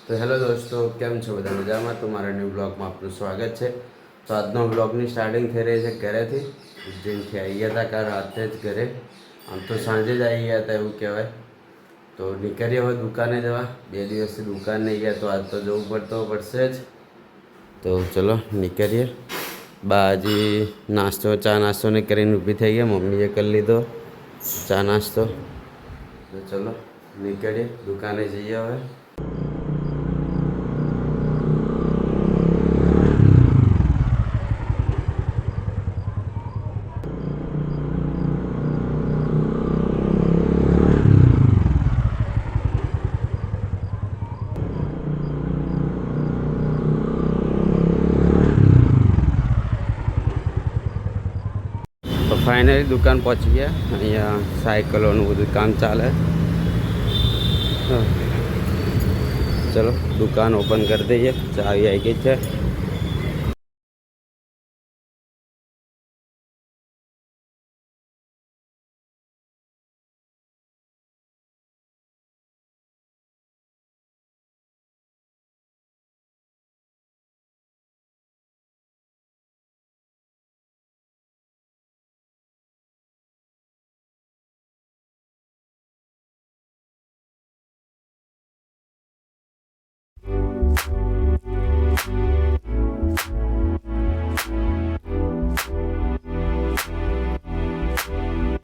તો હેલો દોસ્તો, કેમ છો બધા? મજામાં? તો મારા ન્યૂ બ્લોગમાં આપનું સ્વાગત છે. તો આજનો બ્લોગની સ્ટાર્ટિંગ થઈ રહી છે ઘરેથી. ઉજ્જૈનથી આવી ગયા હતા કાલ રાતે જ ઘરે. આમ તો સાંજે જ આવી ગયા હતા એવું કહેવાય. તો નીકળીએ હવે દુકાને જવા. 2 દિવસથી દુકાન નહીં ગયા, તો આજ તો જવું પડશે જ. તો ચલો નીકળીએ. બાજી ચા નાસ્તો ને કરીને ઊભી થઈ ગયા. મમ્મીએ કરી લીધો ચા નાસ્તો. તો ચલો નીકળીએ, દુકાને જઈએ હવે. તો ફાઇનલી દુકાન પહોંચી ગયા. અહીંયા સાયકલોનું બધું કામ ચાલે. ચલો દુકાન ઓપન કરી દઈએ. ચાવી આવી ગઈ છે.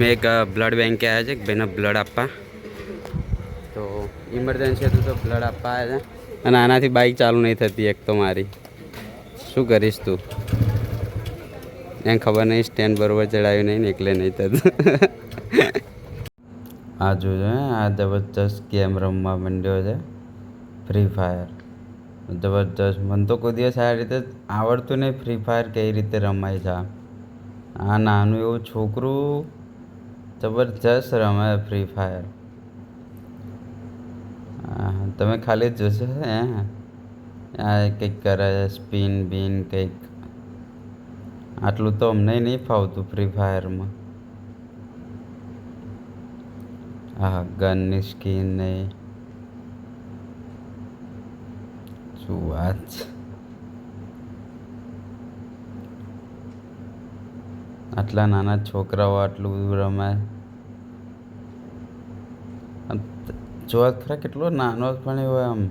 મેં એક બ્લડ બેંકે આવ્યા છે કે ભાઈને બ્લડ આપવા. તો ઇમરજન્સી હતું તો બ્લડ આપવા આવ્યા છે. અને આનાથી બાઇક ચાલુ નહીં થતી એક તો મારી. શું કરીશ તું? એને ખબર નહીં, સ્ટેન્ડ બરોબર ચડાવ્યું નહીં ને એટલે નહીં થતું. આ જોજો, આ જબરજસ્ત ગેમ રમવા માંડ્યો છે, ફ્રી ફાયર. જબરજસ્ત. મને તો કોઈ દિવસ આ રીતે આવડતું નહીં ફ્રી ફાયર કઈ રીતે રમાય છે. આ નાનું એવું છોકરું જબરજસ્ત રમે ફ્રી ફાયર. તમે ખાલી જોશો આ કંઈક કરે છે, સ્પિન બીન કંઈક. આટલું તો અમને નહીં ફાવતું ફ્રી ફાયરમાં. હા, ગનની સ્કીન નહીં. શું વાત છે! આટલા નાના છોકરાઓ આટલું બધું રમાય. જોવા ખરા કેટલો નાનો પણ એવો આમ.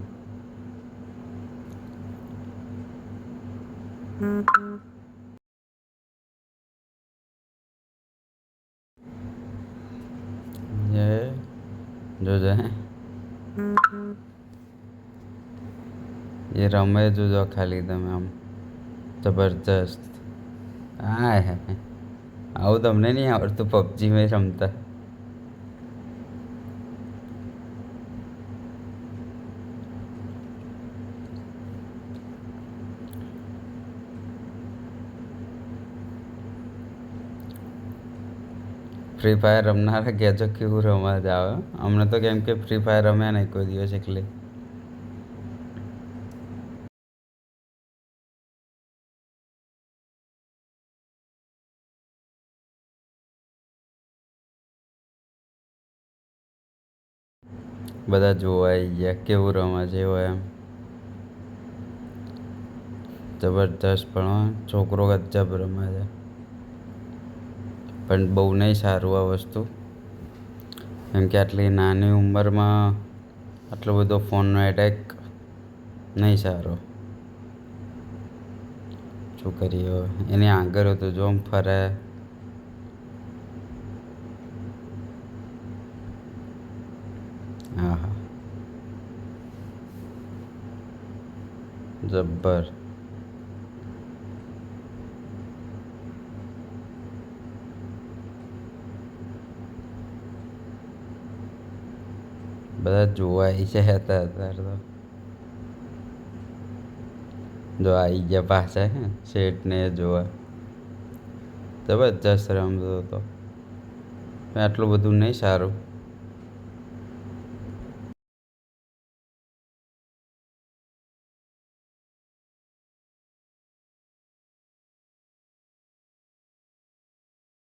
જોજો એ રમે, જોજો ખાલી તમે આમ જબરજસ્ત. હા, આવું તમને નહીં આવડતું પબજી મેં રમતા. ફ્રી ફાયર રમનારા કહેજો કેવું રમવા જ આવે. અમને તો કેમ કે ફ્રી ફાયર રમ્યા નહીં કોઈ દિવસ એટલે. બધા જોવા આવી ગયા કેવું રમે છે એવો એમ. જબરજસ્ત. પણ છોકરો ગજબ રમે છે. પણ બહુ નહીં સારું આ વસ્તુ. કેમ કે આટલી નાની ઉંમરમાં આટલો બધો ફોનનો એટેક નહીં સારો. શું કરીએ એની આગળ હતું જો ફરે. હા હા, જબ્બર. બધા જોવા આવી ગયા હતા અત્યારે તો. જો આવી ગયા પાછા શેઠને જોવા. જબરજસ્ત રમતો હતો. આટલું બધું નહીં સારું.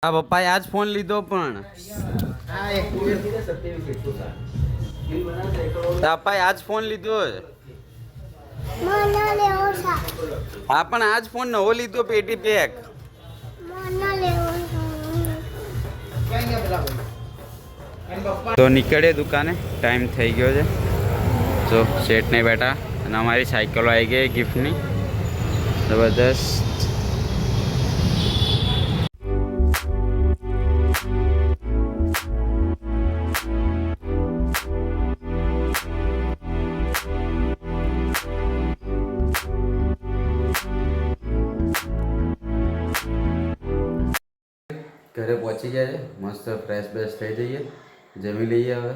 આ પપ્પાએ આજ ફોન લીધો પણ પપ્પાએ આજ ફોન લીધો. મને લેવો છે. હા પણ આજ ફોન નવો લીધો પેટી પેક. મને લેવો છે. તો નીકળે દુકાને, ટાઈમ થઈ ગયો છે. જો શેઠ નહીં બેઠા અને અમારી સાયકલો આવી ગઈ ગિફ્ટની, જબરદસ્ત. ઘરે પહોંચી ગયા છે, મસ્ત ફ્રેશ બ્રેશ થઈ જઈએ, જમી લઈએ હવે.